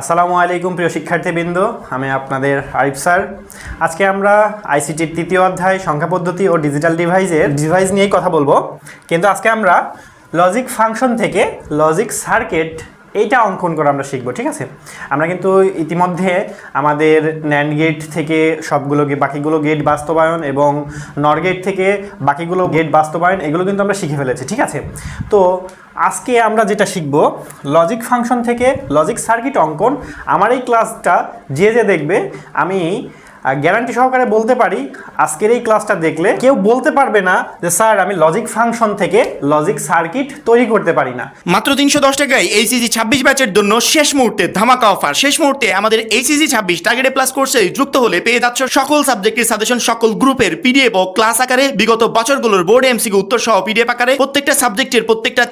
আসসালামু আলাইকুম প্রিয় শিক্ষার্থীবৃন্দ, আমি আপনাদের আরিফ স্যার। আজকে আমরা আইসিটির তৃতীয় অধ্যায় সংখ্যা পদ্ধতি ও ডিজিটাল ডিভাইস নিয়েই কথা বলবো। কিন্তু আজকে আমরা লজিক ফাংশন থেকে লজিক সার্কিট এইটা অঙ্কন করা আমরা শিখবো, ঠিক আছে? আমরা কিন্তু ইতিমধ্যে আমাদের ন্যান্ড গেট থেকে বাকিগুলো গেট বাস্তবায়ন এবং নর গেট থেকে বাকিগুলো গেট বাস্তবায়ন এগুলো কিন্তু আমরা শিখে ফেলেছি, ঠিক আছে? তো আজকে আমরা যেটা শিখব লজিক ফাংশন থেকে লজিক সার্কিট অঙ্কন। আমার এই ক্লাসটা যে দেখবে, আমি গ্যারান্টি সহকারে বলতে পারি আজকের এই ক্লাসটা দেখলে কেউ বলতে পারবে না যে স্যার আমি লজিক ফাংশন থেকে লজিক সার্কিট তৈরি করতে পারি না। মাত্র 310 টাকায় এইচএসসি 26 ব্যাচের জন্য শেষ মুহূর্তে ধামাকা অফার। শেষ মুহূর্তে আমাদের এইচএসসি 26 টার্গেট প্লাস কোর্সে যুক্ত হলে পেয়ে যাচ্ছ সকল সাবজেক্টের সাজেশন, সকল গ্রুপের পিডিএফ ও ক্লাস আকারে, বিগত বছরগুলোর বোর্ড এমসিকিউ উত্তর সহ পিডিএফ আকারে, প্রত্যেকটা সাবজেক্টের প্রত্যেকটা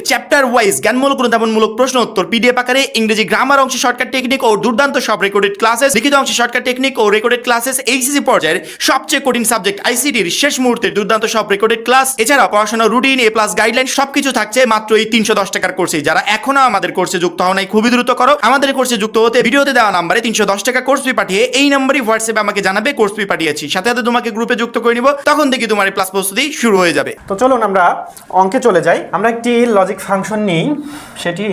চ্যাপ্টার ওয়াইজ জ্ঞানমূলক অনুধাবনমূলক প্রশ্ন উত্তর পিডিএফ আকারে, ইংরেজি গ্রামার অংশে শর্টকাট টেকনিক ও দুর্দান্ত সব রেকর্ডেড ক্লাসেস, লিখিত অংশে শর্টকাট টেকনিক ও রেকর্ডেড ক্লাসেস, এইচএসসি পর্যায়ের সবচেয়ে কঠিন সাবজেক্ট আইসিটির শেষ মুহূর্তে দুর্দান্ত সব রেকর্ডেড ক্লাস, এছাড়া পড়াশোনার রুটিন, এ প্লাস গাইডলাইন সবকিছু থাকছে মাত্র এই 310 টাকার কোর্সে। যারা এখনো আমাদের কোর্সে যুক্ত হও নাই, খুবই দ্রুত করো। আমাদের কোর্সে যুক্ত হতে ভিডিওতে দেওয়া নাম্বারে 310 টাকা কোর্স ফি পাঠিয়ে এই নাম্বারই হোয়াটসঅ্যাপে আমাকে জানাবে কোর্স ফি পাঠিয়েছি, সাথে সাথে তোমাকে গ্রুপে যুক্ত করে নিব। তখন থেকে তোমার ক্লাস প্রস্তুতি শুরু হয়ে যাবে। তো চলুন আমরা অঙ্কে চলে যাই। আমরা একটি লজিক ফাংশন নিই, সেটি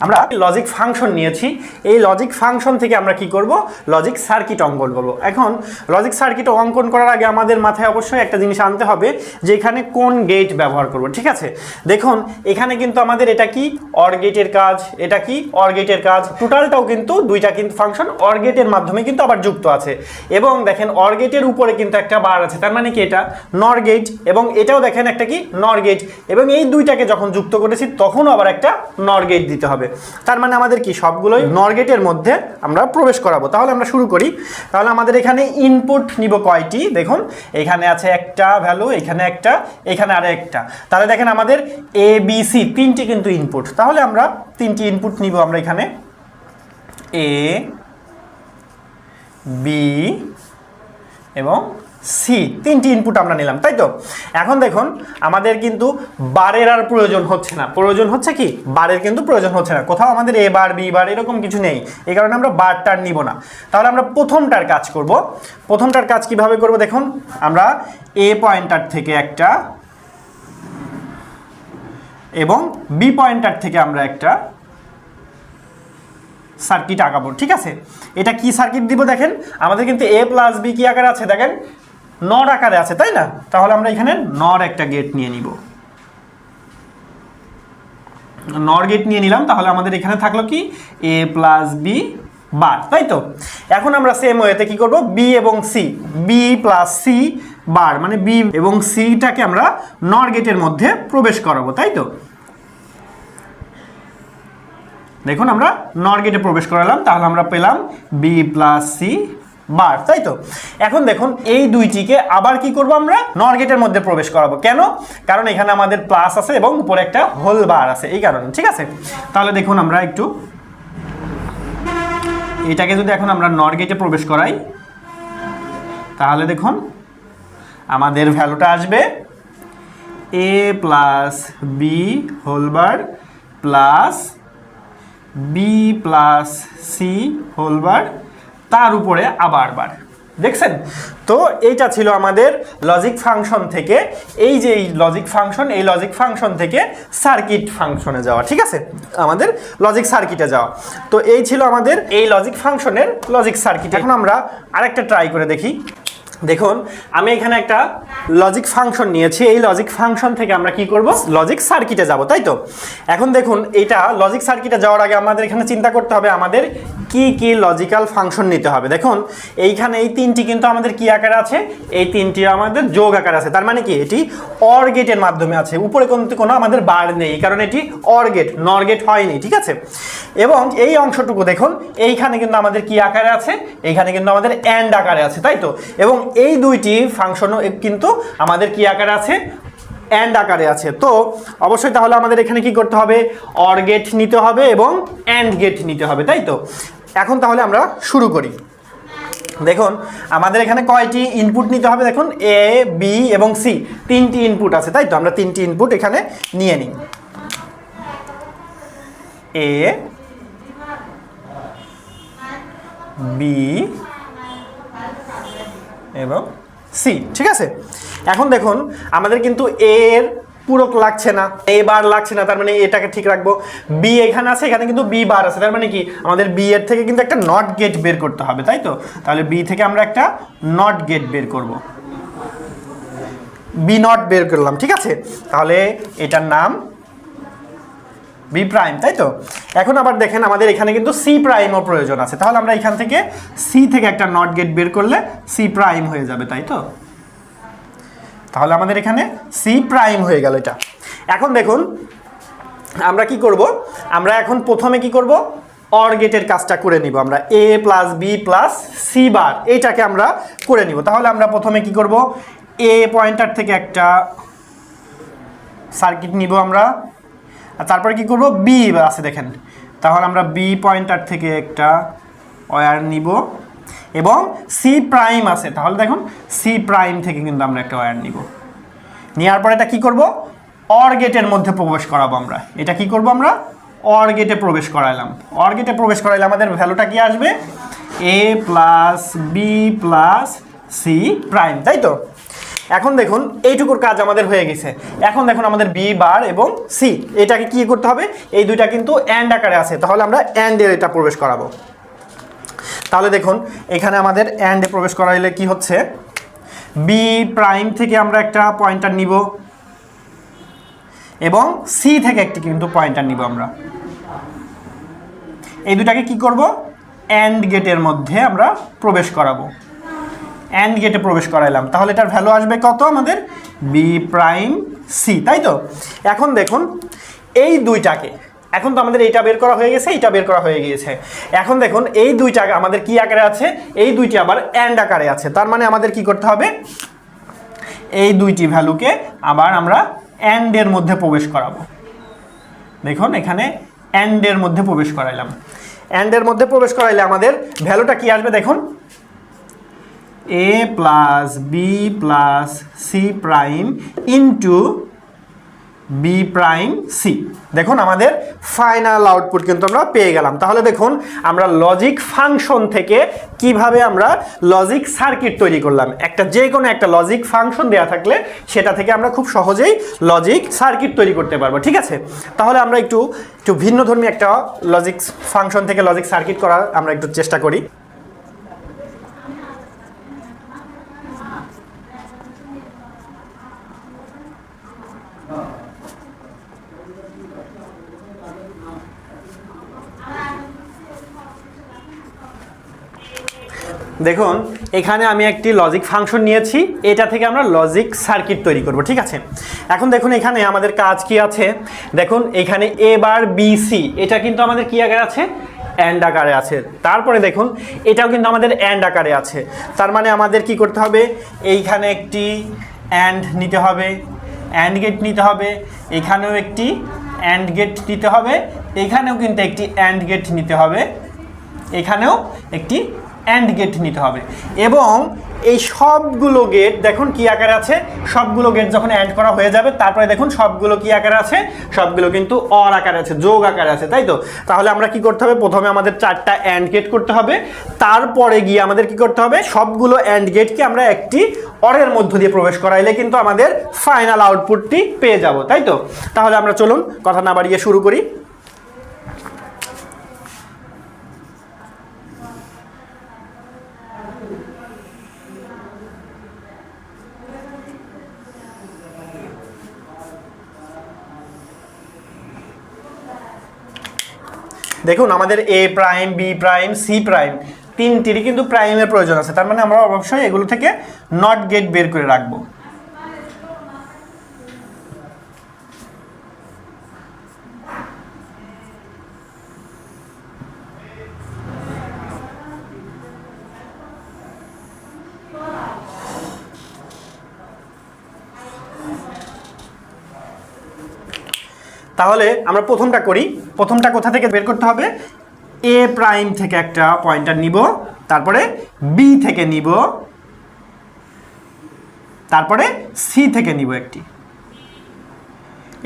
আমরা লজিক ফাংশন নিয়েছি। এই লজিক ফাংশন থেকে আমরা কি করব, লজিক সার্কিট অঙ্কন করব। এখন লজিক সার্কিট অঙ্কন করার আগে আমাদের মাথায় অবশ্যই একটা জিনিস আনতে হবে যে এখানে কোন গেট ব্যবহার করব, ঠিক আছে? দেখুন এখানে কিন্তু আমাদের এটা কি অর গেটের কাজ, এটা কি অর গেটের কাজ, টোটালটাও কিন্তু দুইটা কিন্তু ফাংশন অর গেটের মাধ্যমে কিন্তু আবার যুক্ত আছে। এবং দেখেন অর গেটের উপরে কিন্তু একটা বার আছে, তার মানে কি এটা নর গেট, এবং এটাও দেখেন একটা কি নর গেট, এবং এই দুইটাকে যখন যুক্ত করেছি তখনও আবার একটা নর গেট দিতে হবে। তার মানে আমাদের কি সবগুলোই নর গেটের মধ্যে আমরা প্রবেশ করাবো। তাহলে আমরা শুরু করি। তাহলে আমাদের এখানে ইনপুট নিব কয়টি, দেখুন এখানে আছে একটা ভ্যালু, এখানে একটা, এখানে আর একটা। তাহলে দেখেন আমাদের এ বি সি তিনটি কিন্তু ইনপুট। তাহলে আমরা তিনটি ইনপুট নিব আমরা এখানে, এ বি এবং সি, তিনটি ইনপুট আমরা নিলাম, তাই তো? এখন দেখুন আমাদের কিন্তু বারের আর প্রয়োজন হচ্ছে না। প্রয়োজন হচ্ছে কি, বারের কিন্তু প্রয়োজন হচ্ছে না। কোথাও আমাদের এ বার বি বার এরকম কিছু নেই, এই কারণে আমরা বারটার নিব না। তাহলে আমরা প্রথমটার কাজ করব। প্রথমটার কাজ কিভাবে করব দেখুন, আমরা এ পয়েন্টার থেকে একটা এবং বি পয়েন্টার থেকে আমরা একটা সার্কিট আঁকাবো, ঠিক আছে? এটা কি সার্কিট দিব দেখেন, আমাদের কিন্তু এ প্লাস বি কি আকারে আছে দেখেন, নর আকারে আছে, তাই না? তাহলে আমরা এখানে নর একটা গেট নিয়ে নিব, নর গেট নিয়ে নিলাম। তাহলে আমাদের এখানে থাকলো কি এ প্লাস বি বার, তাই তো? এখন আমরা সেম ওয়েতে কি করব, বি এবং C, B plus C bar, মানে বি এবং সিটাকে আমরা নর গেটের মধ্যে প্রবেশ করাবো, তাই তো? দেখুন আমরা নর গেটে প্রবেশ করালাম, তাহলে আমরা পেলাম বি প্লাস সি বার, তাই তো? এখন দেখুন এই দুইটিকে আবার কি করব, আমরা নর গেটের মধ্যে প্রবেশ করাবো। কেন? কারণ এখানে আমাদের প্লাস আছে এবং উপরে একটা হোল বার আছে, এই কারণে, ঠিক আছে? তাহলে দেখুন আমরা একটু এটাকে যদি এখন আমরা নর গেটে প্রবেশ করাই, তাহলে দেখুন আমাদের ভ্যালুটা আসবে A plus B whole bar plus B plus C whole bar, তার উপরে আবার বার। দেখছেন তো? এইটা ছিল আমাদের লজিক ফাংশন থেকে এই যে এই লজিক ফাংশন, এই লজিক ফাংশন থেকে সার্কিট ফাংশনে যাওয়া, ঠিক আছে? আমাদের লজিক সার্কিটে যাওয়া। তো এই ছিল আমাদের এই লজিক ফাংশনের লজিক সার্কিট। এখন আমরা আরেকটা ট্রাই করে দেখি। দেখুন আমি এখানে একটা লজিক ফাংশন নিয়েছি, এই লজিক ফাংশন থেকে আমরা কি করব, লজিক সার্কিটে যাব, তাই তো? এখন দেখুন এইটা লজিক সার্কিটে যাওয়ার আগে আমাদের এখানে চিন্তা করতে হবে আমাদের কি কি লজিক্যাল ফাংশন নিতে হবে। দেখুন এইখানে এই তিনটি কিন্তু আমাদের কি আকারে আছে, এই তিনটি আমাদের যোগ আকারে আছে, তার মানে কি এটি অর গেটের মাধ্যমে আছে। উপরে কিন্তু কোনো আমাদের বার নেই, কারণ এটি অর গেট, নর গেট হয়নি, ঠিক আছে? এবং এই অংশটুকু দেখুন এইখানে কিন্তু আমাদের কি আকারে আছে, এইখানে কিন্তু আমাদের এন্ড আকারে আছে, তাই তো? এবং এই দুইটি ফাংশনও কিন্তু আমাদের কি আকারে আছে, এন্ড আকারে আছে। তো অবশ্যই তাহলে আমাদের এখানে কি করতে হবে, অর গেট নিতে হবে এবং এন্ড গেট নিতে হবে, তাই তো? এখন তাহলে আমরা শুরু করি। দেখুন আমাদের এখানে কয়টি ইনপুট নিতে হবে, দেখুন এ বি এবং সি, 3টি ইনপুট আছে, তাই তো? আমরা 3টি ইনপুট এখানে নিয়ে নিই, এ বি এবং সি, ঠিক আছে? এখন দেখুন আমাদের কিন্তু এর পুরো লাগছে না, এ বার লাগছে না, তার মানে এটাকে ঠিক রাখবো। বি এখানে আছে, এখানে কিন্তু বি বার আছে, তার মানে কি আমাদের বি এর থেকে কিন্তু একটা নট গেট বের করতে হবে, তাই তো? তাহলে বি থেকে আমরা একটা নট গেট বের করব, বি নট বের করলাম, ঠিক আছে? তাহলে এটার নাম বি প্রাইম, তাই তো? এখন আবার দেখেন আমাদের এখানে কিন্তু সি প্রাইমও প্রয়োজন আছে, তাহলে আমরা এখান থেকে সি থেকে একটা নট গেট বের করলে সি প্রাইম হয়ে যাবে, তাই তো? তাহলে আমাদের এখানে সি প্রাইম হয়ে গেল এটা। এখন দেখুন আমরা কি করব, আমরা এখন প্রথমে কি করব, অর গেটের কাজটা করে নিব। আমরা A plus B plus C bar এইটাকে আমরা করে নিব। তাহলে আমরা প্রথমে কি করব, এ পয়েন্টার থেকে একটা সার্কিট নিব আমরা, আর তারপরে কি করব, বি আছে দেখেন, তাহলে আমরা বি পয়েন্টার থেকে একটা ওয়্যার নিব, এবং সি প্রাইম আছে, তাহলে দেখুন সি প্রাইম থেকে কিন্তু আমরা একটা ওয়্যার নিব। নেওয়ার পরে এটা কি করব, অর গেটের মধ্যে প্রবেশ করাবো আমরা। এটা কি করব, আমরা অর গেটে প্রবেশ করাইলাম। অর গেটে প্রবেশ করাইলে আমাদের ভ্যালুটা কি আসবে, A plus B plus C prime, তাই তো? এখন দেখুন এইটুকুর কাজ আমাদের হয়ে গেছে। এখন দেখুন আমাদের বি বার এবং সি এটাকে কি করতে হবে, এই দুইটা কিন্তু অ্যান্ড আকারে আছে, তাহলে আমরা অ্যান্ডের এটা প্রবেশ করাবো। তাহলে দেখুন এখানে আমাদের অ্যান্ডে প্রবেশ করাইলে কি হচ্ছে, বি প্রাইম থেকে আমরা একটা পয়েন্টার নিব এবং সি থেকে একটি কিন্তু পয়েন্টার নিব আমরা। এই দুটাকে কি করব, অ্যান্ড গেটের মধ্যে আমরা প্রবেশ করাবো। অ্যান্ড গেটে প্রবেশ করাইলাম, তাহলে এটার ভ্যালু আসবে কত, আমাদের বি প্রাইম সি, তাই তো? এখন দেখুন এই দুইটাকে, এখন তো আমাদের এইটা বের করা হয়ে গেছে, এইটা বের করা হয়ে গিয়েছে। এখন দেখুন এই দুইটা আমাদের কি আকারে আছে, এই দুইটি আবার অ্যান্ড আকারে আছে, তার মানে আমাদের কি করতে হবে, এই দুইটি ভ্যালুকে আবার আমরা অ্যান্ডের মধ্যে প্রবেশ করাবো। দেখুন এখানে অ্যান্ডের মধ্যে প্রবেশ করাইলাম। অ্যান্ডের মধ্যে প্রবেশ করাইলে আমাদের ভ্যালুটা কি আসবে, দেখুন A plus B plus C prime into B prime C. দেখুন আমাদের ফাইনাল আউটপুট কিন্তু আমরা পেয়ে গেলাম। তাহলে দেখুন আমরা লজিক ফাংশন থেকে কিভাবে আমরা লজিক সার্কিট তৈরি করলাম। একটা যে কোনো একটা লজিক ফাংশন দেওয়া থাকলে সেটা থেকে আমরা খুব সহজেই লজিক সার্কিট তৈরি করতে পারবো, ঠিক আছে? তাহলে আমরা একটু ভিন্নধর্মী একটা লজিক ফাংশন থেকে লজিক সার্কিট করার আমরা একটু চেষ্টা করি। দেখুন এখানে আমি একটি লজিক ফাংশন নিয়েছি, এটা থেকে আমরা লজিক সার্কিট তৈরি করব, ঠিক আছে? এখন দেখুন এখানে আমাদের কাজ কি আছে, দেখুন এখানে এ বার বি সি এটা কিন্তু আমাদের কি আকারে আছে, অ্যান্ড আকারে আছে। তারপরে দেখুন এটাও কিন্তু আমাদের অ্যান্ড আকারে আছে, তার মানে আমাদের কি করতে হবে, এইখানে একটি অ্যান্ড নিতে হবে, অ্যান্ড গেট নিতে হবে, এখানেও একটি অ্যান্ড গেট নিতে হবে, এখানেও কিন্তু একটি অ্যান্ড গেট নিতে হবে, এখানেও একটি অ্যান্ড গেট নিতে হবে, এবং এই সবগুলো গেট দেখুন কি আকারে আছে, সবগুলো গেট যখন অ্যান্ড করা হয়ে যাবে তারপরে দেখুন সবগুলো কি আকারে আছে, সবগুলো কিন্তু অর আকারে আছে, যোগ আকারে আছে, তাই তো? তাহলে আমরা কি করতে হবে, প্রথমে আমাদের 4টা অ্যান্ড গেট করতে হবে, তারপরে গিয়ে আমাদের কি করতে হবে, সবগুলো অ্যান্ড গেটকে আমরা একটি অরের মধ্য দিয়ে প্রবেশ করাইলে কিন্তু আমাদের ফাইনাল আউটপুটটি পেয়ে যাব, তাই তো? তাহলে আমরা চলুন কথা না বাড়িয়ে শুরু করি। দেখুন আমাদের A prime B prime C prime তিনটিরই কিন্তু প্রাইমের প্রয়োজন আছে, তার মানে আমরা অবশ্যই এগুলো থেকে নট গেট বের করে রাখবো। তাহলে আমরা প্রথমটা করি। প্রথমটা কোথা থেকে বের করতে হবে, এ প্রাইম থেকে একটা পয়েন্টার নিব, তারপরে বি থেকে নিব, তারপরে সি থেকে নিব একটি।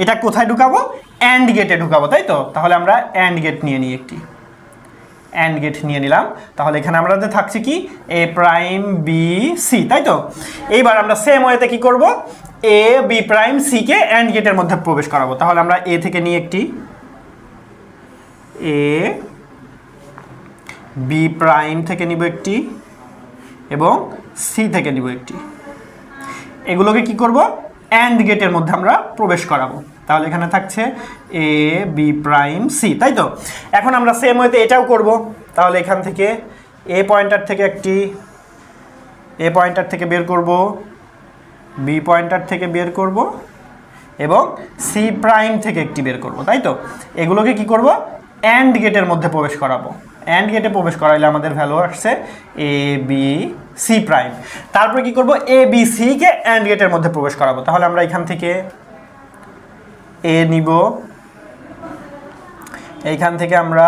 এটা কোথায় ঢুকাবো? অ্যান্ড গেটে ঢুকাবো, তাই তো? তাহলে আমরা অ্যান্ড গেট নিয়ে নিই একটি, অ্যান্ড গেট নিয়ে নিলাম। তাহলে এখানে আমাদের থাকছে কি এ প্রাইম বি সি, তাই তো? এইবার আমরা সেম ওয়েতে কি করব, এ বি প্রাইম সি কে অ্যান্ড গেটের মধ্যে প্রবেশ করাবো। তাহলে আমরা এ থেকে নিই একটি, এ বি প্রাইম থেকে নিব একটি এবং সি থেকে নিব একটি। এগুলোকে কি করব, অ্যান্ড গেটের মধ্যে আমরা প্রবেশ করাবো। তাহলে এখানে থাকছে এ বি প্রাইম সি, তাই তো? এখন আমরা সেম ওয়েতে এটাও করব। তাহলে এখান থেকে এ পয়েন্টার থেকে একটি, এ পয়েন্টার থেকে বের করব, বি পয়েন্টার থেকে বের করব এবং সি প্রাইম থেকে একটি বের করব, তাই তো? এগুলোকে কি করব, অ্যান্ড গেটের মধ্যে প্রবেশ করাবো। অ্যান্ড গেটে প্রবেশ করাইলে আমাদের ভ্যালু আসছে এ বি সি প্রাইম। তারপরে কি করব, এ বি সি কে অ্যান্ড গেটের মধ্যে প্রবেশ করাবো। তাহলে আমরা এখান থেকে এ নিব, এইখান থেকে আমরা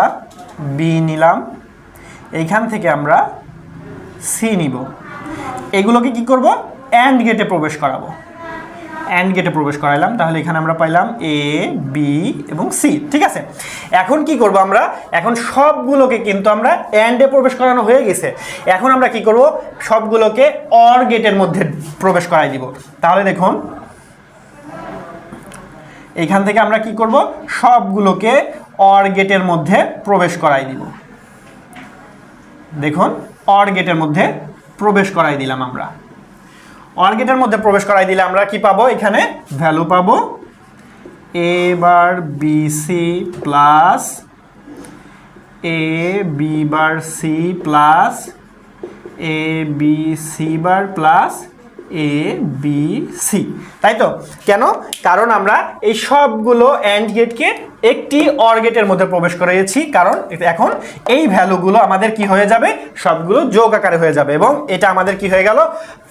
বি নিলাম, এইখান থেকে আমরা সি নিব। এগুলোকে কি করব, অ্যান্ড গেটে প্রবেশ করাবো। অ্যান্ড গেটে প্রবেশ করাইলাম। তাহলে এখানে আমরা পাইলাম এ বি এবং সি, ঠিক আছে? এখন কি করব আমরা, এখন সবগুলোকে কিন্তু আমরা অ্যান্ডে প্রবেশ করানো হয়ে গেছে। এখন আমরা কি করব, সবগুলোকে অর গেটের মধ্যে প্রবেশ করাই দিব। তাহলে দেখুন এইখান থেকে আমরা কি করব, সবগুলোকে অর গেটের মধ্যে প্রবেশ করাই দিব। দেখুন অর গেটের মধ্যে প্রবেশ করাই দিলাম আমরা। অর গেটের মধ্যে প্রবেশ করাই দিলে আমরা কি পাবো, এখানে ভ্যালু পাবো এ বার B C plus A B bar C plus A B C bar plus A B C, তাই তো? কেন? কারণ আমরা এই সবগুলো অ্যান্ড গেটকে একটি অর গেটের মধ্যে প্রবেশ করিয়েছি, কারণ এখন এই ভ্যালুগুলো আমাদের কি হয়ে যাবে, সবগুলো যোগ আকারে হয়ে যাবে এবং এটা আমাদের কি হয়ে গেল,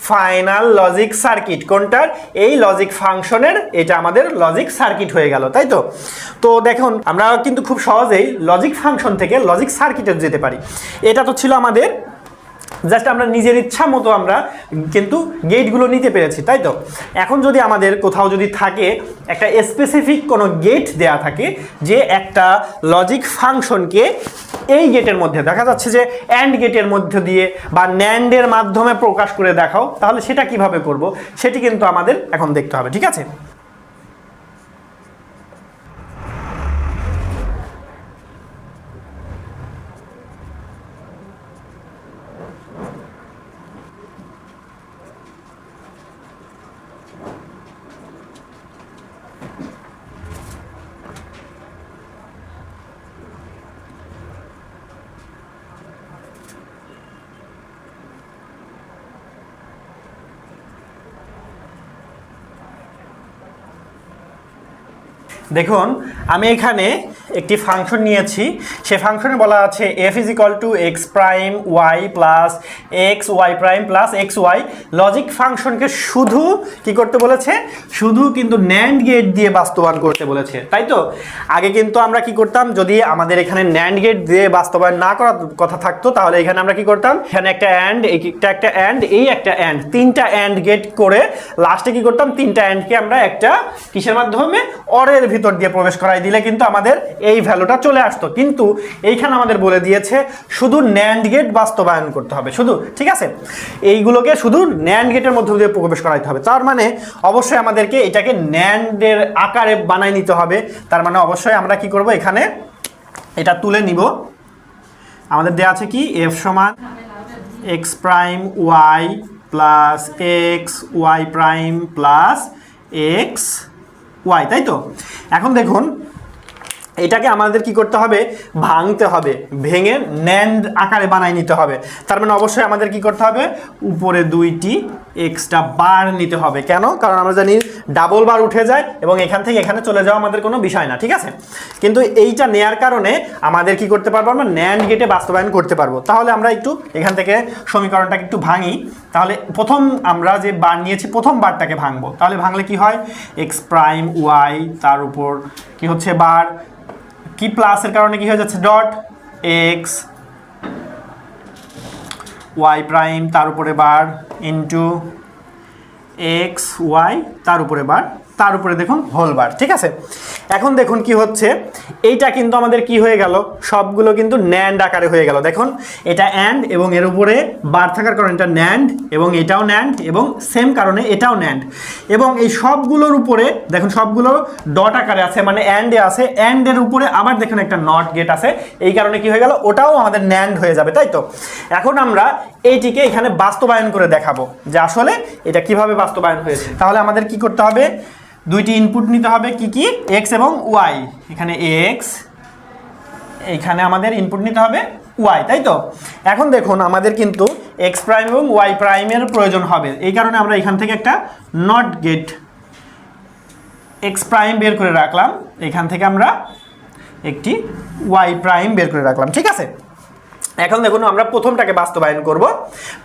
ফাইনাল লজিক সার্কিট। কোনটার? এই লজিক ফাংশনের, এটা আমাদের লজিক সার্কিট হয়ে গেল, তাই তো? তো দেখুন আমরা কিন্তু খুব সহজেই লজিক ফাংশন থেকে লজিক সার্কিটে যেতে পারি। এটা তো ছিল আমাদের জাস্ট আমরা নিজের ইচ্ছা মতো আমরা কিন্তু গেটগুলো নিতে পেরেছি, তাই তো? এখন যদি আমাদের কোথাও যদি থাকে একটা স্পেসিফিক কোনো গেট দেয়া থাকে যে একটা লজিক ফাংশনকে এই গেটের মধ্যে দেখা যাচ্ছে যে অ্যান্ড গেটের মধ্যে দিয়ে বা ন্যান্ডের মাধ্যমে প্রকাশ করে দেখাও, তাহলে সেটা কিভাবে করব সেটি কিন্তু আমাদের এখন দেখতে হবে, ঠিক আছে? দেখুন আমি এখানে একটি ফাংশন নিয়েছি, সে ফাংশনে বলা আছে F is equal to X prime Y plus X Y prime plus X Y. Logic ফাংশনকে শুধু কি করতে বলেছে, শুধু কিন্তু ন্যান্ড গেট দিয়ে বাস্তবায়ন করতে বলেছে, তাই তো? আগে কিন্তু আমরা কি করতাম, যদি আমাদের এখানে ন্যান্ড গেট দিয়ে বাস্তবায়ন না করার কথা থাকতো তাহলে এখানে আমরা কি করতাম, এখানে একটা অ্যান্ড, এইটা একটা অ্যান্ড, এই একটা অ্যান্ড, তিনটা অ্যান্ড গেট করে লাস্টে কি করতাম, তিনটা অ্যান্ডকে আমরা একটা কিসের মাধ্যমে, অরের ভিতর দিয়ে প্রবেশ করাই দিলে কিন্তু আমাদের এই ভ্যালুটা চলে আসতো। কিন্তু এইখানে আমাদের বলে দিয়েছে শুধু ন্যান্ড গেট বাস্তবায়ন করতে হবে শুধু, ঠিক আছে? এইগুলোকে শুধু ন্যান্ড গেটের মধ্যে দিয়ে প্রবেশ করাইতে হবে। তার মানে অবশ্যই আমাদেরকে এটাকে ন্যান্ডের আকারে বানাই নিতে হবে। তার মানে অবশ্যই আমরা কি করব, এখানে এটা তুলে নিব। আমাদের দেওয়া আছে কি, এফ সমান X prime Y plus X Y prime plus X Y, তাই তো? এখন দেখুন এটাকে আমাদের কি করতে হবে, ভাঙতে হবে, ভেঙে ন্যান্ড আকারে বানাই নিতে হবে। তার মানে অবশ্যই আমাদের কি করতে হবে, উপরে দুইটি এক্সট্রা বার নিতে হবে। কেন? কারণ আমরা জানি ডাবল বার উঠে যায় এবং এখান থেকে এখানে চলে যাওয়া আমাদের কোনো বিষয় না, ঠিক আছে? কিন্তু এইটা নেয়ার কারণে আমাদের কি করতে পারবো, আমরা ন্যান্ড গেটে বাস্তবায়ন করতে পারবো। তাহলে আমরা একটু এখান থেকে সমীকরণটাকে একটু ভাঙি। তাহলে প্রথম আমরা যে বার নিয়েছি প্রথম বারটাকে ভাঙবো। তাহলে ভাঙলে কি হয়, এক্স প্রাইম ওয়াই, তার উপর কি হচ্ছে বার, কি প্লাসের কারণে কি হয়ে যাচ্ছে ডট, এক্স ওয়াই প্রাইম তার উপরে বার ইন্টু এক্স ওয়াই তার উপরে বার তার উপরে দেখুন হোল বার। ঠিক আছে, এখন দেখুন কি হচ্ছে, এইটা কিন্তু আমাদের কি হয়ে গেল, সবগুলো কিন্তু ন্যান্ড আকারে হয়ে গেল। দেখুন এটা অ্যান্ড এবং এর উপরে বার থাকার কারণে এটা ন্যান্ড এবং এটাও ন্যান্ড এবং সেম কারণে এটাও ন্যান্ড, এবং এই সবগুলোর উপরে দেখুন সবগুলো ডট আকারে আছে, মানে অ্যান্ডে আছে, অ্যান্ডের উপরে আবার দেখুন একটা নট গেট আছে, এই কারণে কি হয়ে গেল, ওটাও আমাদের ন্যান্ড হয়ে যাবে, তাই তো। এখন আমরা এইটিকে এখানে বাস্তবায়ন করে দেখাবো যে আসলে এটা কিভাবে বাস্তবায়ন হয়েছে। তাহলে আমাদের কি করতে হবে, দুইটি ইনপুট নিতে হবে, কি কি, এক্স এবং ওয়াই। এখানে এক্স, এইখানে আমাদের ইনপুট নিতে হবে ওয়াই, তাই তো। এখন দেখুন আমাদের কিন্তু এক্স প্রাইম এবং ওয়াই প্রাইমের প্রয়োজন হবে, এই কারণে আমরা এখান থেকে একটা নট গেট এক্স প্রাইম বের করে রাখলাম, এখান থেকে আমরা একটি ওয়াই প্রাইম বের করে রাখলাম। ঠিক আছে, এখন দেখুন আমরা প্রথমটাকে বাস্তবায়ন করব।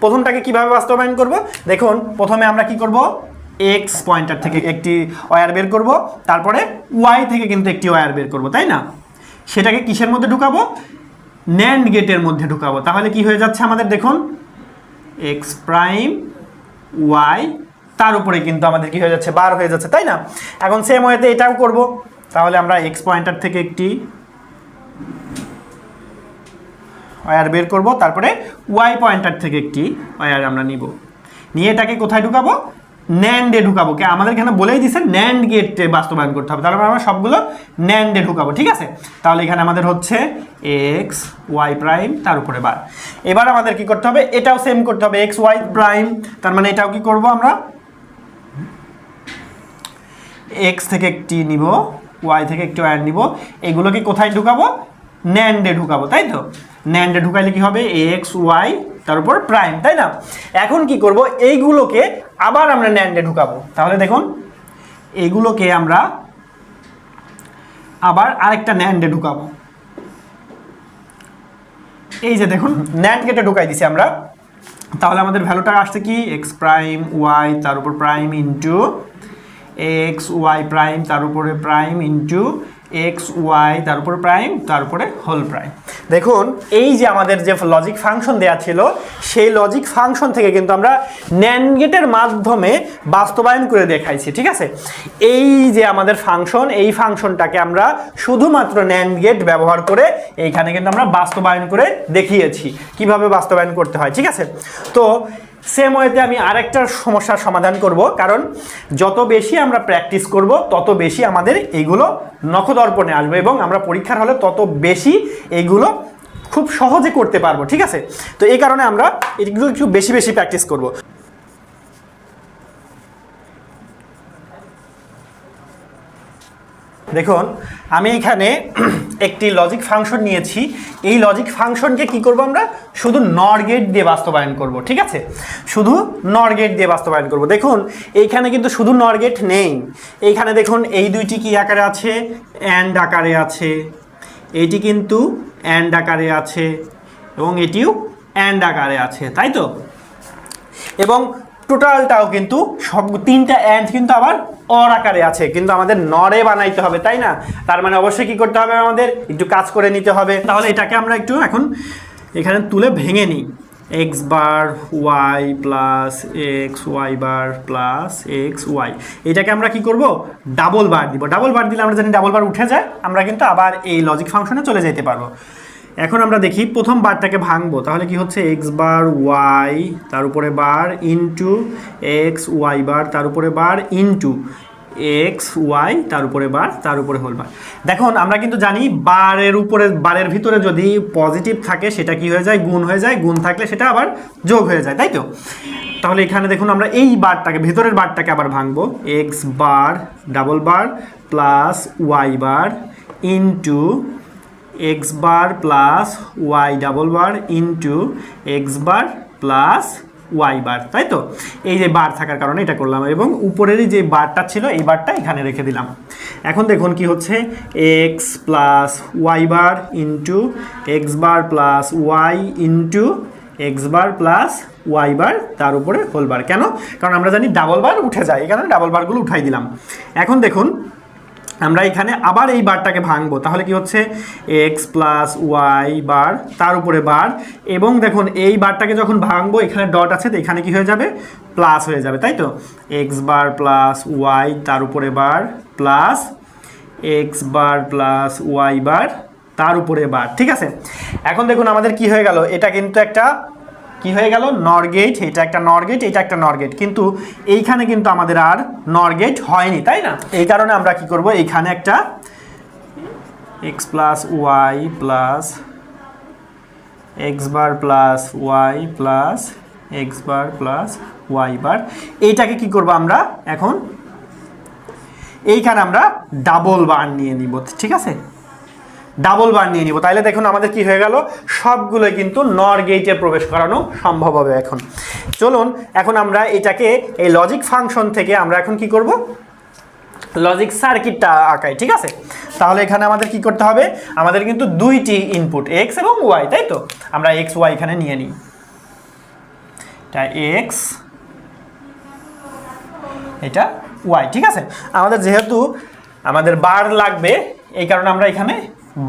প্রথমটাকে কিভাবে বাস্তবায়ন করব, দেখুন প্রথমে আমরা কি করব, এক্স পয়েন্টার থেকে একটি ওয়্যার বের করব, তারপরে ওয়াই থেকে কিন্তু একটি ওয়্যার বের করব, তাই না। সেটাকে কিসের মধ্যে ঢুকাবো, ন্যান্ড গেটের মধ্যে ঢুকাবো। তাহলে কি হয়ে যাচ্ছে আমাদের, দেখুন এক্স প্রাইম ওয়াই তার উপরে কিন্তু আমাদের কি হয়ে যাচ্ছে, বার হয়ে যাচ্ছে, তাই না। এখন সেম ওয়েতে এটাও করব, তাহলে আমরা এক্স পয়েন্টার থেকে একটি ওয়্যার বের করব, তারপরে ওয়াই পয়েন্টার থেকে একটি ওয়্যার আমরা নিব, নিয়ে এটাকে কোথায় ঢুকাবো, ন্যান্ডে ঢুকাবো। কে আমাদের এখানে বলেই দিছে ন্যান্ড গেটে বাস্তবায়ন করতে হবে, তাহলে আমরা সবগুলো ন্যান্ডে ঢুকাবো। ঠিক আছে, তাহলে এখানে আমাদের হচ্ছে এক্স ওয়াই প্রাইম তার উপরে বার। এবার আমাদের কি করতে হবে, এটাও সেম করতে হবে, এক্স ওয়াই প্রাইম, তার মানে এটাও কি করব, আমরা এক্স থেকে একটি নিব, ওয়াই থেকে একটি ওয়্যার নিব, এগুলোকে কোথায় ঢুকাবো, ন্যান্ডে ঢুকাবো, তাই তো। ন্যান্ডে ঢুকাইলে কি হবে, এক্স ওয়াই তার উপর প্রাইম, তাই না। এখন কি করব, এইগুলোকে আবার আমরা ন্যান্ডে ঢুকাবো। তাহলে দেখুন এইগুলোকে আমরা আবার আরেকটা ন্যান্ডে ঢুকাবো, এই যে দেখুন ন্যান্ড গেটে ঢুকাই দিছি আমরা। তাহলে আমাদের ভ্যালুটা আসছে কি, এক্স প্রাইম ওয়াই তার উপর prime into X Y prime তার উপরে প্রাইম ইন্টু এক্স ওয়াই তার উপর প্রাইম তার উপরে হোল প্রাইম। দেখুন এই যে আমাদের যে লজিক ফাংশন দেওয়া ছিল, সেই লজিক ফাংশন থেকে কিন্তু আমরা ন্যান্ড গেটের মাধ্যমে বাস্তবায়ন করে দেখাইছি। ঠিক আছে, এই যে আমাদের ফাংশন, এই ফাংশনটাকে আমরা শুধুমাত্র ন্যান্ড গেট ব্যবহার করে এইখানে কিন্তু আমরা বাস্তবায়ন করে দেখিয়েছি কিভাবে বাস্তবায়ন করতে হয়। ঠিক আছে, তো সেম ওয়েতে আমি আরেকটা সমস্যার সমাধান করব, কারণ যত বেশি আমরা প্র্যাকটিস করব তত বেশি আমাদের এইগুলো নখদর্পণে আসবে এবং আমরা পরীক্ষার হলে তত বেশি এইগুলো খুব সহজে করতে পারবো। ঠিক আছে, তো এই কারণে আমরা এগুলো একটু বেশি বেশি প্র্যাকটিস করব। দেখুন আমি এখানে একটি লজিক ফাংশন নিয়েছি, এই লজিক ফাংশনকে কি করব, আমরা শুধু নর গেট দিয়ে বাস্তবায়ন করব। ঠিক আছে, শুধু নর গেট দিয়ে বাস্তবায়ন করব। দেখুন এইখানে কিন্তু শুধু নর গেট নেই, এইখানে দেখুন এই দুইটি কি আকারে আছে, অ্যান্ড আকারে আছে, এইটি কিন্তু অ্যান্ড আকারে আছে এবং এটিও অ্যান্ড আকারে আছে, তাই তো। এবং টোটালটাও কিন্তু সব তিনটা অ্যান্ড কিন্তু আবার অর আকারে আছে, কিন্তু আমাদের নরে বানাইতে হবে, তাই না। তার মানে অবশ্যই কি করতে হবে, আমাদের একটু কাজ করে নিতে হবে। তাহলে এটাকে আমরা একটু এখন এখানে তুলে ভেঙে নিই, x bar Y plus X y bar plus X Y, এটাকে আমরা কি করব, ডাবল বার দিব। ডাবল বার দিলে আমরা জানি ডাবল বার উঠে যায়, আমরা কিন্তু আবার এই লজিক ফাংশনে চলে যেতে পারবো। এখন আমরা দেখি প্রথম বারটাকে ভাঙবো, তাহলে কি হচ্ছে, এক্স বার ওয়াই তার উপরে বার ইন্টু এক্স ওয়াই বার তার উপরে বার ইন্টু এক্স ওয়াই তার উপরে বার তার উপরে হোল বার। দেখুন আমরা কিন্তু জানি বারের উপরে, বারের ভিতরে যদি পজিটিভ থাকে সেটা কি হয়ে যায়, গুণ হয়ে যায়, গুণ থাকলে সেটা আবার যোগ হয়ে যায়, তাই তো। তাহলে এখানে দেখুন আমরা এই বারটাকে, ভিতরের বারটাকে আবার ভাঙবো, X bar double bar plus Y bar into X bar plus Y double bar into X bar plus Y bar, তাই তো। এই যে বার থাকার কারণে এটা করলাম এবং উপরেরই যে বারটা ছিল এই বারটা এখানে রেখে দিলাম। এখন দেখুন কি হচ্ছে, X plus Y bar into X bar plus Y into X bar plus Y bar তার উপরে হোল বার। কেন, কারণ আমরা জানি ডাবল বার উঠে যায়, এই কারণে ডাবল বারগুলো উঠাই দিলাম। এখন দেখুন আমরা এখানে আবার এই বারটাকে ভাঙবো, তাহলে কি হচ্ছে এক্স প্লাস ওয়াই বার তার উপরে বার, এবং দেখুন এই বারটাকে যখন ভাঙবো এখানে ডট আছে তো এখানে কি হয়ে যাবে প্লাস হয়ে যাবে, তাই তো এক্স বার প্লাস ওয়াই তার উপরে বার plus X bar plus Y bar তার উপরে বার। ঠিক আছে, এখন দেখুন আমাদের কি হয়ে গেল, এটা কিন্তু একটা কি হয়ে গেল নর গেট, এটা একটা নর গেট, এটা একটা নর গেট, কিন্তু এইখানে কিন্তু আমাদের আর নর গেট হয়নি, তাই না? এই কারণে আমরা কি করব, এইখানে একটা X plus Y plus X bar plus Y plus X bar plus Y bar, এইটাকে কি করব আমরা এখন এইখানে আমরা ডাবল বার নিয়ে নিব। ঠিক আছে, ডাবল বার নিয়ে নিব, তাইলে দেখুন আমাদের কি হয়ে গেল, সবগুলোই কিন্তু নর গেটে প্রবেশ করানো সম্ভব হবে। এখন চলুন এখন আমরা এটাকে এই লজিক ফাংশন থেকে আমরা এখন কি করব, লজিক সার্কিটটা আঁকাই। ঠিক আছে, তাহলে এখানে আমাদের কি করতে হবে, আমাদের কিন্তু দুইটি ইনপুট এক্স এবং ওয়াই, তাই তো আমরা এক্স ওয়াই এখানে নিয়ে নিই, এটা এক্স এটা ওয়াই। ঠিক আছে, আমাদের যেহেতু আমাদের বার লাগবে এই কারণে আমরা এখানে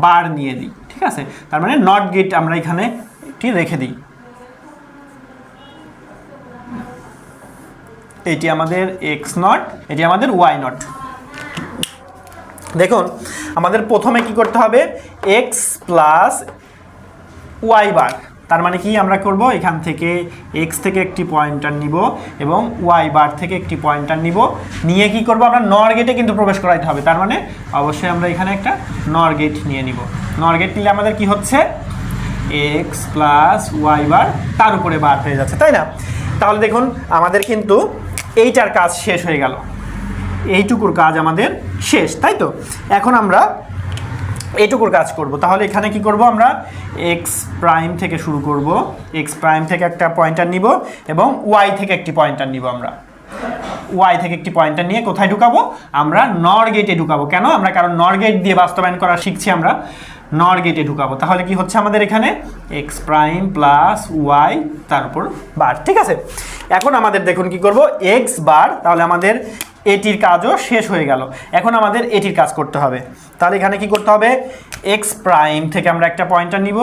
বার নিয়ে দিই। ঠিক আছে, তার মানে নট গেট আমরা এখানে এটি রেখে দিই, এটি আমাদের এক্স নট, এটি আমাদের ওয়াই নট। দেখুন আমাদের প্রথমে কি করতে হবে, এক্স প্লাস ওয়াই বার, তার মানে কি আমরা করব এখান থেকে এক্স থেকে একটি পয়েন্টার নিব এবং ওয়াই বার থেকে একটি পয়েন্টার নিব, নিয়ে কি করব আমরা নর গেটে কিন্তু প্রবেশ করাইতে হবে, তার মানে অবশ্যই আমরা এখানে একটা নর গেট নিয়ে নিব। নর গেট নিলে আমাদের কি হচ্ছে এক্স প্লাস ওয়াই বার তার উপরে বার হয়ে যাচ্ছে, তাই না? তাহলে দেখুন আমাদের কিন্তু এইটার কাজ শেষ হয়ে গেল, এইটুকুর কাজ আমাদের শেষ, তাই তো? এখন আমরা এইটুকুর কাজ করব, তাহলে এখানে কি করব, আমরা এক্স প্রাইম থেকে শুরু করব, এক্স প্রাইম থেকে একটা পয়েন্টার নিব এবং ওয়াই থেকে একটি পয়েন্টার নিব, আমরা ওয়াই থেকে একটি পয়েন্টার নিয়ে কোথায় ঢুকাবো, আমরা নর গেটে ঢুকাবো। কেন, আমরা কারণ নর গেট দিয়ে বাস্তবায়ন করা শিখছি, আমরা নর গেটে ঢুকাবো। তাহলে কি হচ্ছে আমাদের এখানে এক্স প্রাইম প্লাস ওয়াই তার উপর বার। ঠিক আছে, এখন আমাদের দেখুন কি করব, এক্স বার, তাহলে আমাদের এটির কাজও শেষ হয়ে গেল, এখন আমাদের এটির কাজ করতে হবে। তাহলে এখানে কি করতে হবে, এক্স প্রাইম থেকে আমরা একটা পয়েন্টার নিব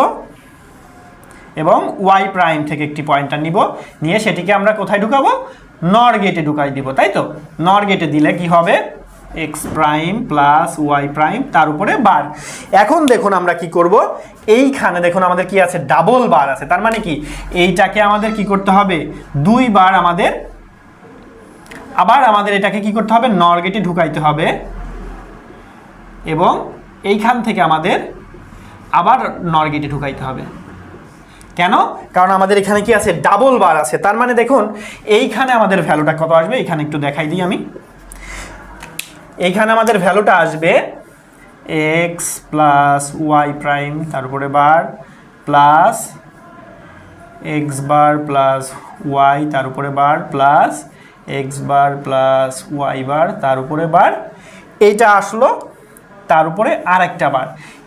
এবং ওয়াই প্রাইম থেকে একটি পয়েন্টার নিব, নিয়ে সেটিকে আমরা কোথায় ঢুকাবো, নর গেটে ঢুকাই দিব, তাই তো? নর গেটে দিলে কি হবে, X prime plus Y prime তার উপরে বার। এখন দেখুন আমরা কি করব, এইখানে দেখুন আমাদের কি আছে, ডাবল বার আছে, তার মানে কি এইটাকে আমাদের কি করতে হবে, দুইবার আমাদের আবার আমাদের এটাকে কি করতে হবে, নর গেটে ঢুকাইতে হবে এবং এইখান থেকে আমাদের আবার নর গেটে ঢুকাইতে হবে। কেন, কারণ আমাদের এখানে কি আছে, ডাবল বার আছে, তার মানে দেখুন এইখানে আমাদের ভ্যালুটা কত আসবে, এখানে একটু দেখাই দিই আমি, এইখানে আমাদের ভ্যালুটা আসবে এক্স প্লাস ওয়াই প্রাইম তার উপরে বার plus X bar plus Y তার উপরে বার plus X bar plus Y bar তার উপরে বার, এইটা আসলো তার উপরে আর একটা বার,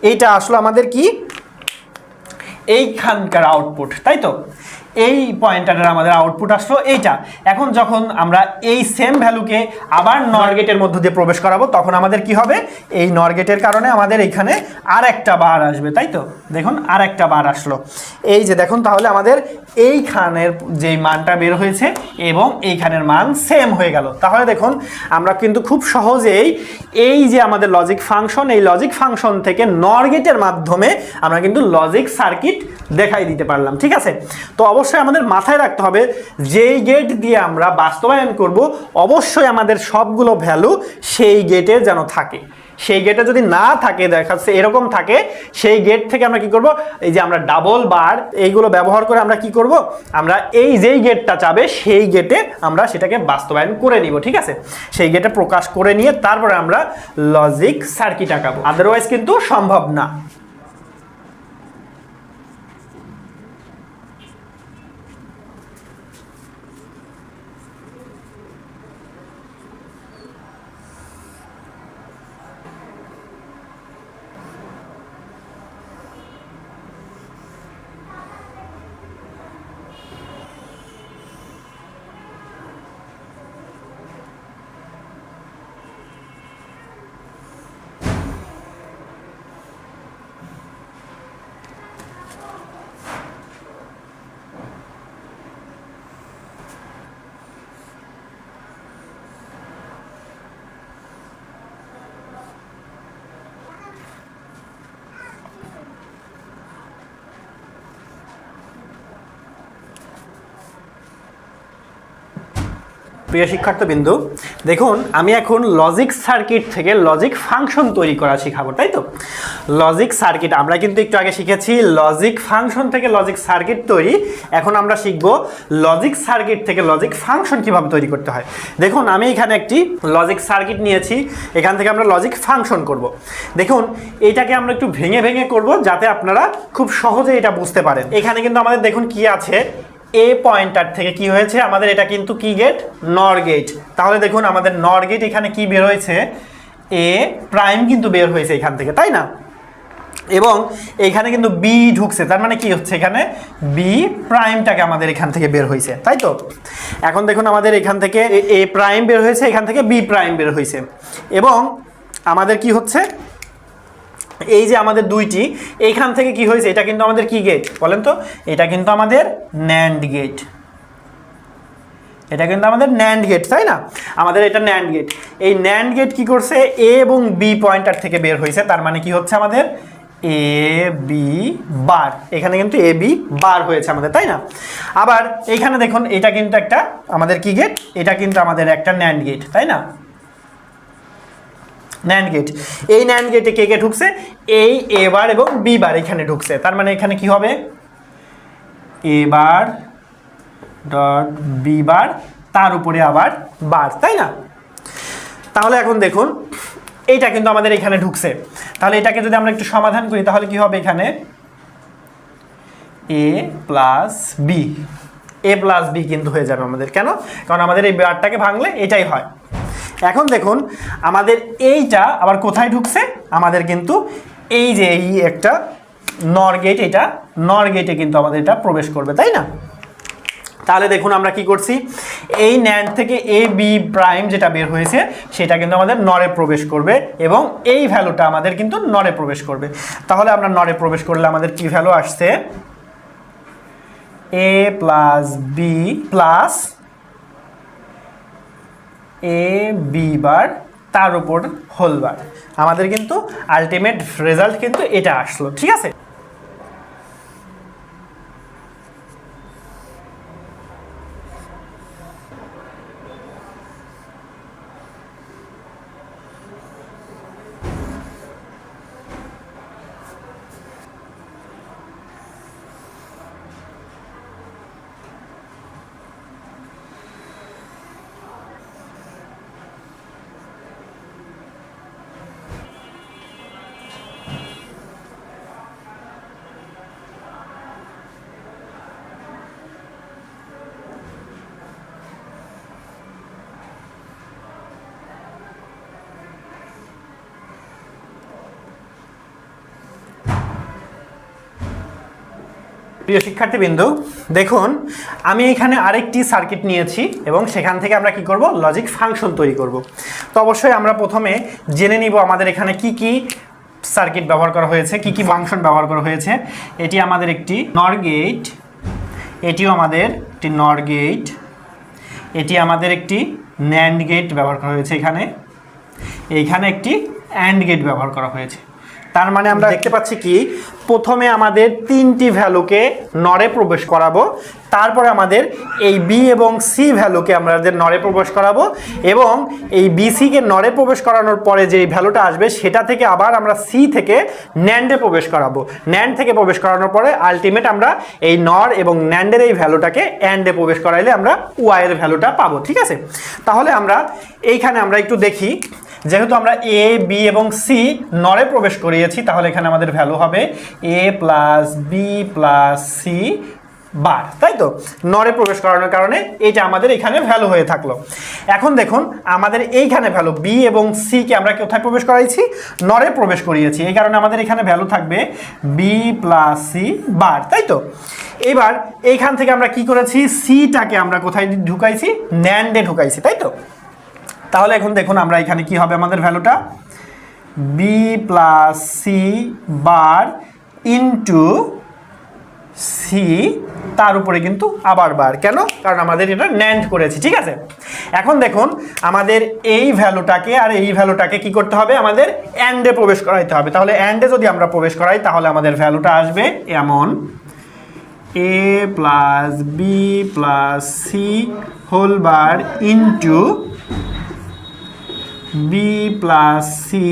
এইটা আসলো আমাদের কি এইখানকার আউটপুট, তাই তো? এই পয়েন্টারের আমাদের আউটপুট আসলো এইটা। এখন যখন আমরা এই সেম ভ্যালুকে আবার নর গেটের মধ্য দিয়ে প্রবেশ করাবো তখন আমাদের কি হবে, এই নর গেটের কারণে আমাদের এইখানে আর একটা বার আসবে, তাই তো? দেখুন আর একটা বার আসলো, এই যে দেখুন, তাহলে আমাদের এইখানের যেই মানটা বের হয়েছে এবং এইখানের মান সেম হয়ে গেল। তাহলে দেখুন আমরা কিন্তু খুব সহজেই এই যে আমাদের লজিক ফাংশন, এই লজিক ফাংশন থেকে নর গেটের মাধ্যমে আমরা কিন্তু লজিক সার্কিট দেখাই দিতে পারলাম। ঠিক আছে, তো অবশ্যই আমাদের মাথায় রাখতে হবে যেই গেট দিয়ে আমরা বাস্তবায়ন করব অবশ্যই আমাদের সবগুলো ভ্যালু সেই গেটে যেন থাকে, সেই গেটে যদি না থাকে, দেখাচ্ছে এরকম থাকে, সেই গেট থেকে আমরা কি করব, এই যে আমরা ডাবল বার এইগুলো ব্যবহার করে আমরা কি করব, আমরা এই যেই গেটটা চাবে সেই গেটে আমরা সেটাকে বাস্তবায়ন করে নিব। ঠিক আছে, সেই গেটে প্রকাশ করে নিয়ে তারপরে আমরা লজিক সার্কিট আঁকাবো, আদারওয়াইজ কিন্তু সম্ভব না। প্রিয় শিক্ষার্থীবৃন্দু, দেখুন আমি এখন লজিক সার্কিট থেকে লজিক ফাংশন তৈরি করা শেখাবো, তাই তো? লজিক সার্কিট আমরা কিন্তু একটু আগে শিখেছি লজিক ফাংশন থেকে লজিক সার্কিট তৈরি। এখন আমরা শিখব লজিক সার্কিট থেকে লজিক ফাংশন কিভাবে তৈরি করতে হয়। দেখুন আমি এখানে একটি লজিক সার্কিট নিয়েছি, এখান থেকে আমরা লজিক ফাংশন করব। দেখুন এইটাকে আমরা একটু ভেঙে ভেঙে করব যাতে আপনারা খুব সহজে এটা বুঝতে পারেন। এখানে কিন্তু আমাদের দেখুন কি আছে, এ পয়েন্টার থেকে কি হয়েছে আমাদের, এটা কিন্তু কি গেট, নর গেট। তাহলে দেখুন আমাদের নর গেট এখানে কি বের হয়েছে, এ প্রাইম কিন্তু বের হয়েছে এখান থেকে, তাই না? এবং এখানে কিন্তু বি ঢুকছে, তার মানে কি হচ্ছে, এখানে বি প্রাইমটাকে আমাদের এখান থেকে বের হয়েছে, তাই তো? এখন দেখুন আমাদের এখান থেকে এ প্রাইম বের হয়েছে, এখান থেকে বি প্রাইম বের হয়েছে, এবং আমাদের কি হচ্ছে, এই যে আমাদের দুইটি এইখান থেকে কি হয়েছে, এটা কিন্তু আমাদের কি গেট বলেন তো? এটা কিন্তু আমাদের ন্যান্ড গেট, এটা কিন্তু আমাদের ন্যান্ড গেট, তাই না? আমাদের এটা ন্যান্ড গেট। এই ন্যান্ড গেট কি করছে, এ এবং বি পয়েন্টার থেকে বের হয়েছে, তার মানে কি হচ্ছে আমাদের এ বি বার, এখানে কিন্তু এ বি বার হয়েছে আমাদের, তাই না? আবার এইখানে দেখুন এটা কিন্তু একটা আমাদের কি গেট, এটা কিন্তু আমাদের একটা ন্যান্ড গেট, তাই না? NAND gate. এই ন্যান্ড গেটে কে কে ঢুকছে, এই এ বার এবং বি বার এখানে ঢুকছে, তার মানে এখানে কি হবে, এ বার ডট বি বার তার উপরে আবার বার, তাই না? তাহলে এখন দেখুন এইটা কিন্তু আমাদের এখানে ঢুকছে, তাহলে এটাকে যদি আমরা একটু সমাধান করি তাহলে কি হবে, এখানে এ প্লাস বি, এ প্লাস বি কিন্তু হয়ে যাবে আমাদের, কেন? কারণ আমাদের এই বারটাকে ভাঙলে এটাই হয়। এখন দেখুন আমাদের এইটা আবার কোথায় ঢুকছে, আমাদের কিন্তু এই যে এই একটা নর গেট, এটা নর গেটে কিন্তু আমাদের এটা প্রবেশ করবে, তাই না? তাহলে দেখুন আমরা কি করছি, এই ন্যান্ড থেকে এ বি প্রাইম যেটা বের হয়েছে সেটা কিন্তু আমাদের নরে প্রবেশ করবে, এবং এই ভ্যালুটা আমাদের কিন্তু নরে প্রবেশ করবে। তাহলে আমরা নরে প্রবেশ করলে আমাদের কি ভ্যালু আসছে, এ plus B plus A B বার তার উপর হোল বার, আমাদের কিন্তু আলটিমেট রেজাল্ট কিন্তু এটা আসলো, ঠিক আছে? প্রিয় শিক্ষার্থীবৃন্দু, দেখুন আমি এখানে আরেকটি সার্কিট নিয়েছি এবং সেখান থেকে আমরা কি করব, লজিক ফাংশন তৈরি করব। তো অবশ্যই আমরা প্রথমে জেনে নিব আমাদের এখানে কি কি সার্কিট ব্যবহার করা হয়েছে, কি কি ফাংশন ব্যবহার করা হয়েছে। এটি আমাদের একটি নর গেট, এটিও আমাদের একটি নর গেট, এটি আমাদের একটি ন্যান্ড গেট ব্যবহার করা হয়েছে, এইখানে একটি অ্যান্ড গেট ব্যবহার করা হয়েছে। তার মানে আমরা দেখতে পাচ্ছি কি, প্রথমে আমাদের তিনটি ভ্যালুকে নরে প্রবেশ করাবো, তারপরে আমাদের এই বি এবং সি ভ্যালুকে আমাদের নরে প্রবেশ করাবো, এবং এই বিসিকে নরে প্রবেশ করানোর পরে যে ভ্যালুটা আসবে সেটা থেকে আবার আমরা সি থেকে ন্যান্ডে প্রবেশ করাবো। ন্যান্ড থেকে প্রবেশ করানোর পরে আলটিমেট আমরা এই নর এবং ন্যান্ডের এই ভ্যালুটাকে অ্যান্ডে প্রবেশ করাইলে আমরা ওয়াইয়ের ভ্যালুটা পাবো, ঠিক আছে? তাহলে আমরা এইখানে আমরা একটু দেখি, যেহেতু আমরা এ বি এবং সি নরে প্রবেশ করিয়েছি, তাহলে এখানে আমাদের ভ্যালু হবে A plus B plus C bar, তাই তো? নরে প্রবেশ করানোর কারণে এটা আমাদের এখানে ভ্যালু হয়ে থাকলো। এখন দেখুন আমাদের এইখানে ভ্যালু বি এবং সি কে আমরা কোথায় প্রবেশ করাইছি, নরে প্রবেশ করিয়েছি, এই কারণে আমাদের এখানে ভ্যালু থাকবে বি প্লাস সি বার, তাই তো? এবার এইখান থেকে আমরা কি করেছি, সিটাকে আমরা কোথায় ঢুকাইছি, ন্যান্ডে ঢুকাইছি, তাই তো? তাহলে এখন দেখুন আমরা এখানে কি হবে, আমাদের ভ্যালুটা B plus C bar into C তার উপরে কিন্তু আবার বার, কেন? কারণ আমাদের এটা ন্যান্ড করেছি, ঠিক আছে? এখন দেখুন আমাদের এই ভ্যালুটাকে আর এই ভ্যালুটাকে কি করতে হবে, আমাদের অ্যান্ডে প্রবেশ করাইতে হবে। তাহলে অ্যান্ডে যদি আমরা প্রবেশ করাই তাহলে আমাদের ভ্যালুটা আসবে এমন A plus B plus C whole bar into B plus C,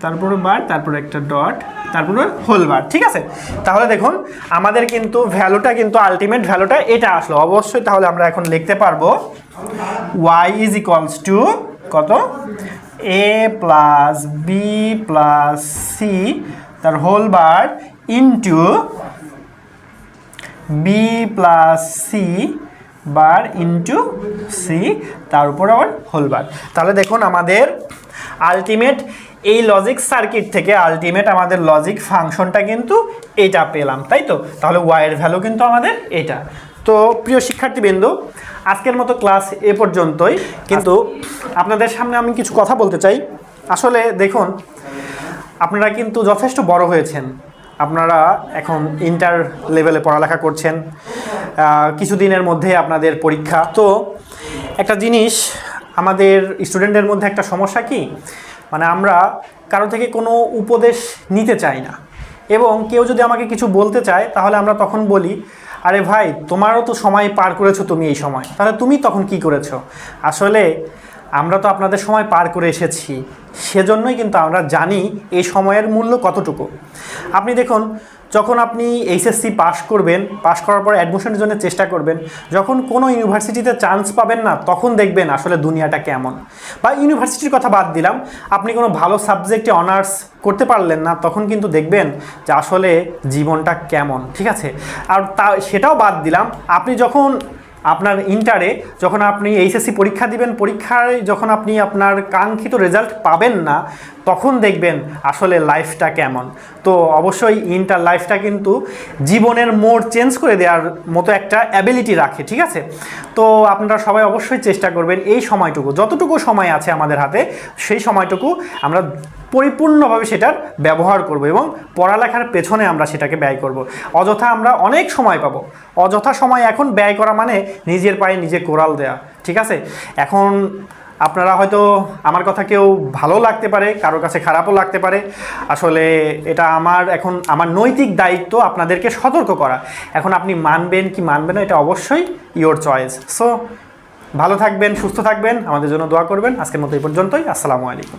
তারপরে বার, তারপরে একটা ডট, তারপরে হোল বার। ঠিক আছে, তাহলে দেখুন আমাদের কিন্তু ভ্যালুটা কিন্তু আলটিমেট ভ্যালুটা এটা আসলো অবশ্যই। তাহলে আমরা এখন লিখতে পারবো y ইজ ইকুয়ালস টু কত, A plus B plus C তার whole bar into B plus C bar into C তার উপর আবার হোল বার। তাহলে দেখুন আমাদের আলটিমেট এই লজিক সার্কিট থেকে আলটিমেট আমাদের লজিক ফাংশনটা কিন্তু এটা পেলাম, তাই তো? তাহলে ওয়াইয়ের ভ্যালু কিন্তু আমাদের এটা। তো প্রিয় শিক্ষার্থীবৃন্দ, আজকের মতো ক্লাস এ পর্যন্তই, কিন্তু আপনাদের সামনে আমি কিছু কথা বলতে চাই। আসলে দেখুন আপনারা কিন্তু যথেষ্ট বড় হয়েছেন, আপনারা এখন ইন্টার লেভেলে পড়ালেখা করছেন, কিছুদিনের মধ্যে আপনাদের পরীক্ষা। তো একটা জিনিস আমাদের স্টুডেন্টদের মধ্যে একটা সমস্যা কি, মানে আমরা কারো থেকে কোনো উপদেশ নিতে চাই না, এবং কেউ যদি আমাকে কিছু বলতে চায় তাহলে আমরা তখন বলি, আরে ভাই তোমারও তো সময় পার করেছো তুমি এই সময়, তাহলে তুমি তখন কি করেছো? আসলে আমরা তো আপনাদের সময় পার করে এসেছি, সেজন্যই কিন্তু আমরা জানি এই সময়ের মূল্য কতটুকু। আপনি দেখুন, যখন আপনি এইচএসসি পাস করবেন, পাস করার পর অ্যাডমিশনের জন্য চেষ্টা করবেন, যখন কোনো ইউনিভার্সিটিতে চান্স পাবেন না তখন দেখবেন আসলে দুনিয়াটা কেমন। বা ইউনিভার্সিটির কথা বাদ দিলাম, আপনি কোনো ভালো সাবজেক্টে অনার্স করতে পারলেন না, তখন কিন্তু দেখবেন যে আসলে জীবনটা কেমন। ঠিক আছে, আর সেটাও বাদ দিলাম, আপনি যখন আপনার ইন্টারে যখন আপনি এইচএসসি পরীক্ষা দিবেন, পরীক্ষায় যখন আপনি আপনার কাঙ্ক্ষিত রেজাল্ট পাবেন না, তখন দেখবেন আসলে লাইফটা কেমন। তো অবশ্যই ইন্টার লাইফটা কিন্তু জীবনের মোড় চেঞ্জ করে দেওয়ার মতো একটা অ্যাবিলিটি রাখে। ঠিক আছে, তো আপনারা সবাই অবশ্যই চেষ্টা করবেন এই সময়টুকু, যতটুকু সময় আছে আমাদের হাতে, সেই সময়টুকু আমরা পরিপূর্ণভাবে সেটার ব্যবহার করব এবং পড়ালেখার পেছনে আমরা সেটাকে ব্যয় করব। অযথা আমরা অনেক সময় পাবো, অযথা সময় এখন ব্যয় করা মানে নিজের পায়ে নিজে কোরাল দেয়া। ঠিক আছে, এখন আপনারা হয়তো আমার কথা কেউ ভালো লাগতে পারে, কারোর কাছে খারাপও লাগতে পারে। আসলে এটা এখন আমার নৈতিক দায়িত্ব আপনাদেরকে সতর্ক করা। এখন আপনি মানবেন কি মানবেন না, এটা অবশ্যই ইওর চয়েস। সো ভালো থাকবেন, সুস্থ থাকবেন, আমাদের জন্য দোয়া করবেন। আজকের মতো এই পর্যন্তই। আসসালামু আলাইকুম।